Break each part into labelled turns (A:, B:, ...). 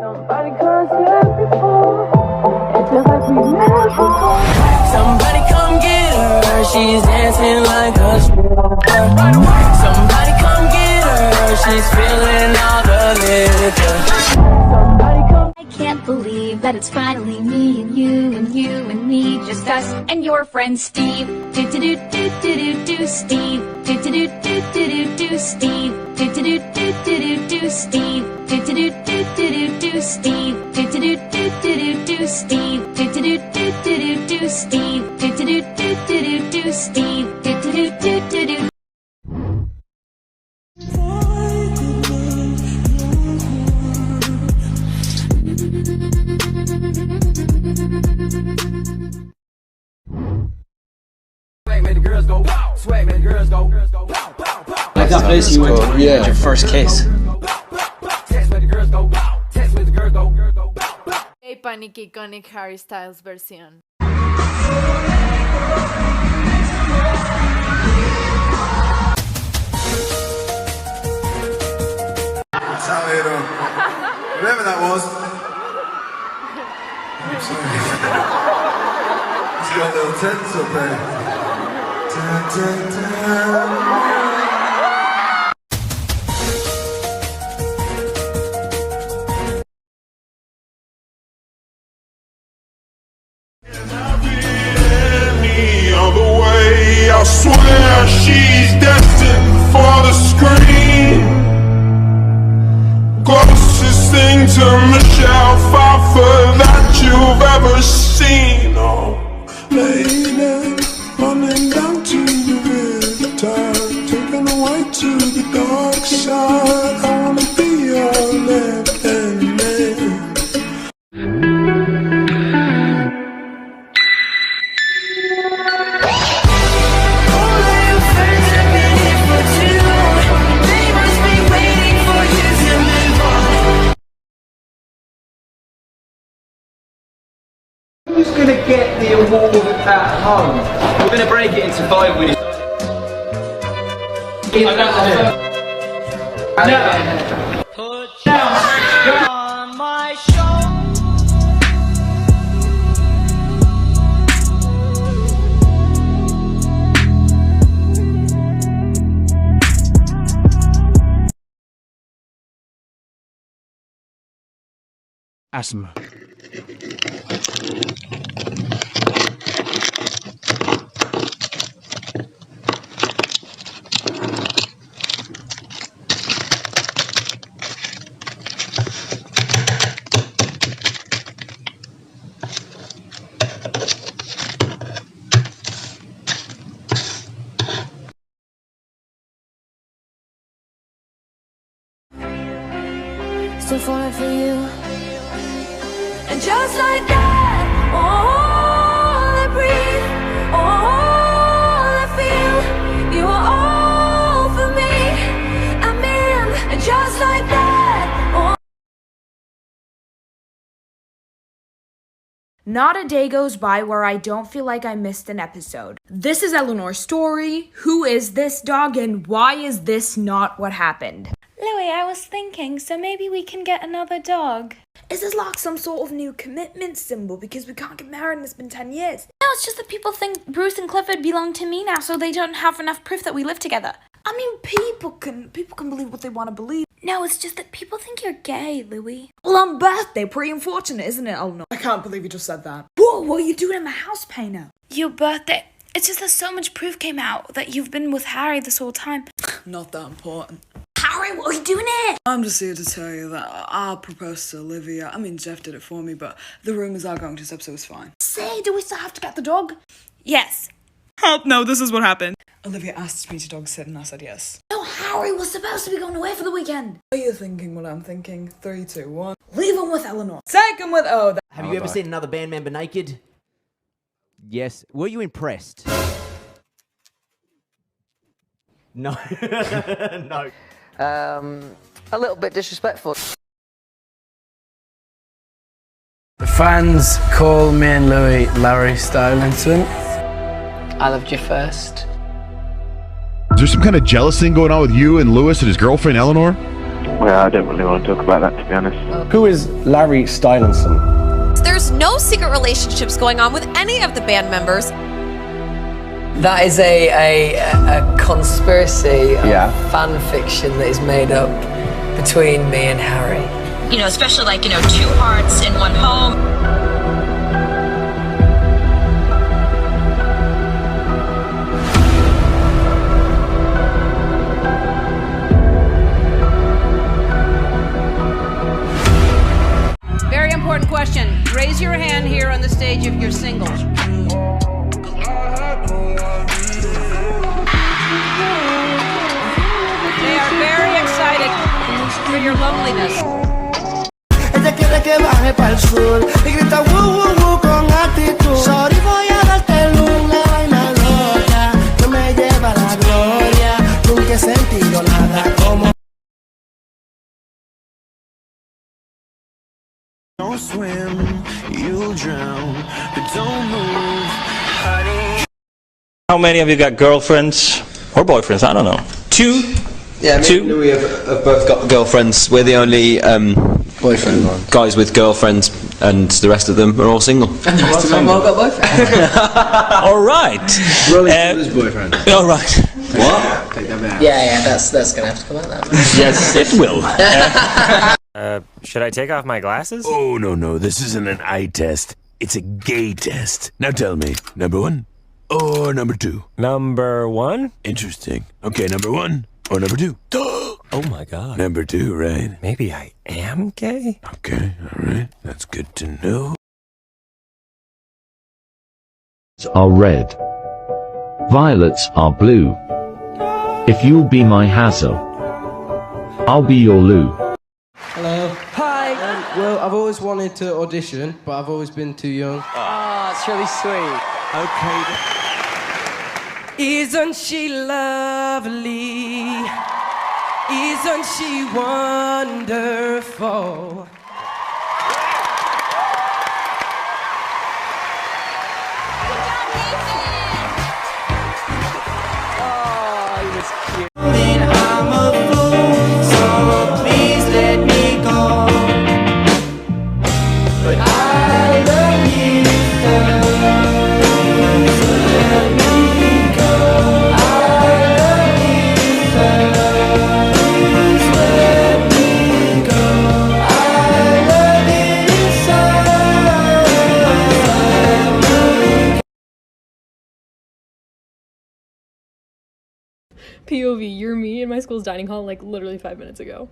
A: Somebody come get her, she's dancing like a stripper. Somebody come get her, she's feeling all the liquor. Somebody come.
B: I can't believe that it's finally me and you and you and me, just us and your friend Steve. Do do do do do do do Steve. Do do do do do do do Steve. Do do do do do do do Steve. Do do do do do do Steve. Do do do do do do Steve. Do do do do do do Steve. Do do do do do do Steve. Do do do do do.
A: Swag made the girls go wow. Swag made the girls go wow, wow, wow.
C: Like that place you went to when you had your first kiss.
A: Text made the girls go wow. Text made the girls go wow.
D: Hey, Panic Iconic Harry Styles versión.
E: Whatever that was. I'm sorry. He's got a little tense up there. Dun, dun, dun.
F: Any other way, I swear she's destined for the screen. Closest thing to Michelle Pfeiffer that you've ever seen. Oh, lady, running down to the riptide, taken away to the dark side. I wanna be your left-hand man.
C: Who's gonna get the award at home? We're gonna break it into 5 winners.
A: Put your on my shoulder.
G: Asthma.
B: Still falling for you. And just like that, all I breathe, all I feel, you are all for me. I'm in, and just like that.
H: Not a day goes by where I don't feel like I missed an episode. This is Eleanor's story. Who is this dog and why is this not what happened?
I: Louis, I was thinking, so maybe we can get another dog.
H: Is this like some sort of new commitment symbol because we can't get married and it's been 10 years?
I: No, it's just that people think Bruce and Clifford belong to me now, so they don't have enough proof that we live together.
H: I mean, people can believe what they want to believe.
I: No, it's just that people think you're gay, Louis.
H: Well, on birthday, pretty unfortunate, isn't it, Eleanor? I can't believe you just said that. Whoa, what are you doing in my house, Paino?
I: Your birthday. It's just that so much proof came out that you've been with Harry this whole time.
H: Not that important.
I: Harry, what are you doing here?
H: I'm just here to tell you that I proposed to Olivia. I mean, Jeff did it for me, but the rumours are going to this episode is fine.
I: Say, do we still have to get the dog? Yes.
H: Help, no, this is what happened. Olivia asked me to dog sit and I said yes.
I: No, Harry was supposed to be going away for the weekend.
H: Are you thinking what I'm thinking? 3, 2, 1. Leave him with Eleanor. Take him with... Oh,
J: have you ever seen another band member naked? Yes. Were you impressed? No. No.
K: A little bit disrespectful.
L: The fans call me and Louis Larry Stylinson.
K: I loved you first.
M: Is there some kind of jealous thing going on with you and Lewis and his girlfriend Eleanor?
G: Well, I don't really want to talk about that, to be honest.
M: Who is Larry Stylinson?
N: There's no secret relationships going on with any of the band members.
K: That is a conspiracy fan fiction that is made up between me and Harry.
O: You know, especially like, you know, two hearts in one home.
P: Very important question. Raise your hand here on the stage if you're single. They are very excited for your loneliness.
A: Ella quiere que baje pa'l sur y grita woo woo woo con actitud. Sorry, voy a darte una vaina loca que me lleva a la gloria. Nunca he sentido nada como.
Q: Don't swim, you'll drown, but don't move, honey.
R: How many of you got girlfriends or boyfriends? I don't know. Two?
S: Yeah, me and Louis have both got girlfriends. We're the only
L: boyfriend
S: guys with girlfriends, and the rest of them are all single.
K: And the rest of them all got boyfriends.
R: All right.
L: Rolling boyfriend.
R: All right.
S: What?
L: Take that back.
K: Yeah, that's gonna have to come out that way.
R: Yes, it will.
T: Should I take off my glasses?
U: Oh, no, this isn't an eye test. It's a gay test. Now tell me, number 1 or number 2?
T: Number 1?
U: Interesting. Okay, number 1 or number 2?
T: Oh my god.
U: Number 2, right?
T: Maybe I am gay?
U: Okay, alright. That's good to know.
V: Are red. Violets are blue. If you'll be my Hazel, I'll be your Lou.
W: Hello.
P: Hi.
W: Well, I've always wanted to audition, but I've always been too young.
K: Oh, it's really sweet.
W: Okay. Isn't she lovely? Isn't she wonderful?
A: I'm a fool, so please let me go. But I love you, so please let me go. I love you, so please let me go. I love you, so
X: POV, you're me in my school's dining hall like literally 5 minutes ago.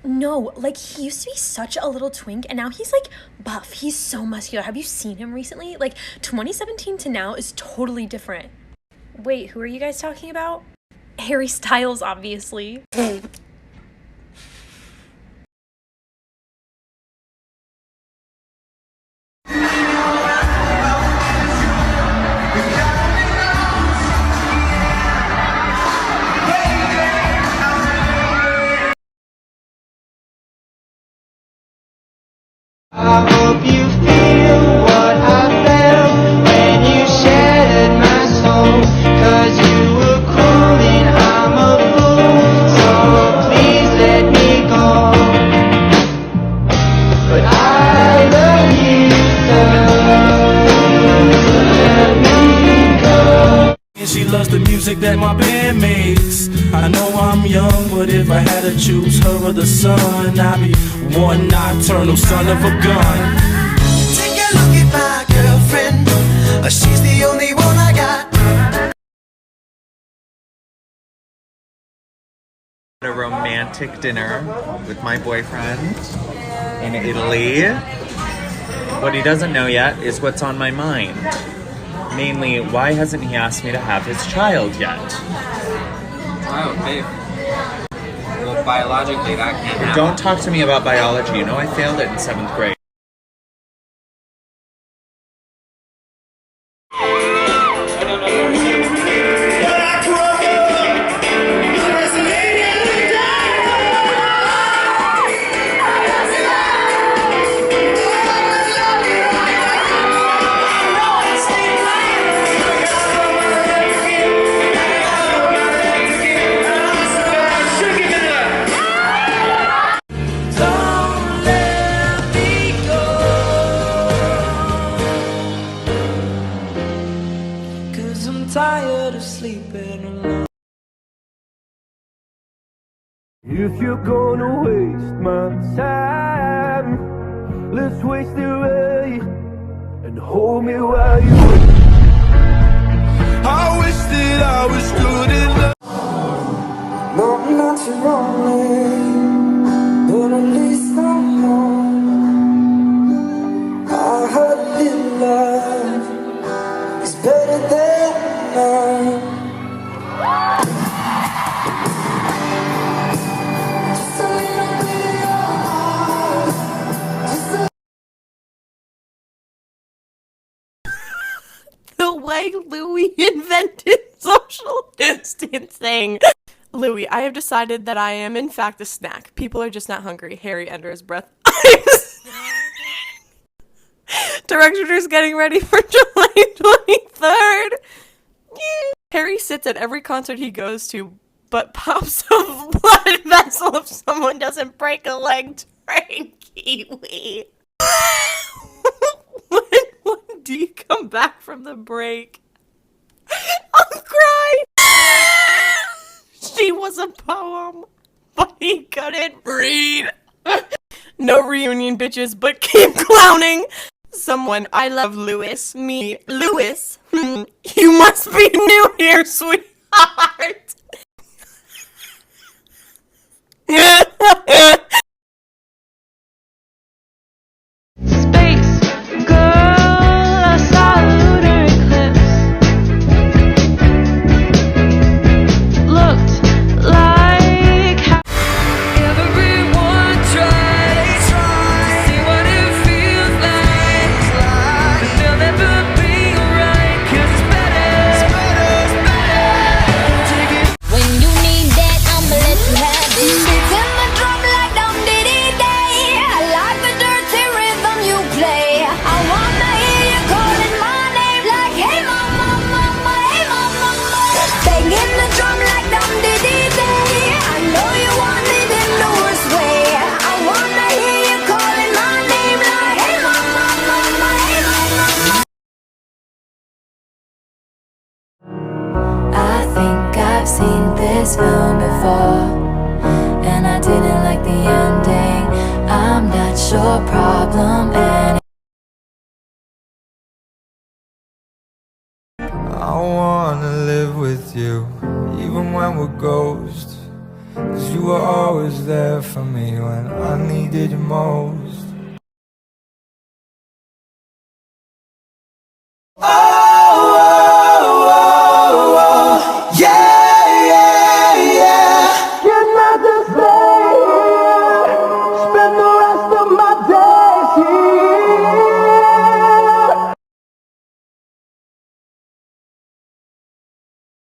I: No, like he used to be such a little twink and now he's like buff. He's so muscular. Have you seen him recently? Like 2017 to now is totally different. Wait, who are you guys talking about? Harry Styles, obviously.
A: I hope you feel what I felt when you shattered my soul. 'Cause you were cruel and I'm a fool, so please let me go. But I love you, so please let me go.
F: And she loves the music that my band makes. I know I'm young, but if I had to choose her or the sun, I'd be one nocturnal son of a gun.
A: Take a look at my girlfriend, she's the only one I got.
Y: A romantic dinner with my boyfriend in Italy. What he doesn't know yet is what's on my mind. Mainly, why hasn't he asked me to have his child yet?
Z: Oh, babe. Well, biologically, that can't happen.
Y: Don't talk to me about biology. You know I failed it in 7th grade.
Q: If you're gonna waste my time, let's waste it right and hold me while you wait.
F: I wish that I was good enough.
Q: No, I'm not your only, but at least I'm home. I heard that love is better than none. Just a little bit of your heart, just a
B: The way Louis invented social distancing. Louis, I have decided that I am in fact a snack. People are just not hungry. Harry under his breath. Director's getting ready for July 23rd. Harry sits at every concert he goes to, but pops a blood vessel if someone doesn't break a leg during Kiwi. When do you come back from the break? I'll cry. She was a poem, but he couldn't read. No reunion, bitches, but keep clowning. Someone, I love Louis. Me, Louis. You must be new here, sweetheart.
Q: space, girl, I saw a lunar eclipse. Looked like everyone tries to see what it feels like, but they'll never be right, 'cause it's better. Take it.
C: When you need that, I'ma let you have it. Beats in the drum like dum diddy day. I like the dirty rhythm you play. I wanna hear you calling my name like, hey mama, mama, hey mama, mama. Banging the drum like dum diddy day. I know you want it in the worst way. I wanna hear you calling my name like, hey mama, mama, hey mama. I think I've seen this film before, and I didn't like the ending. I'm not your problem anymore.
Q: I wanna live with you, even when we're ghosts, 'cause you were always there for me when I needed you most.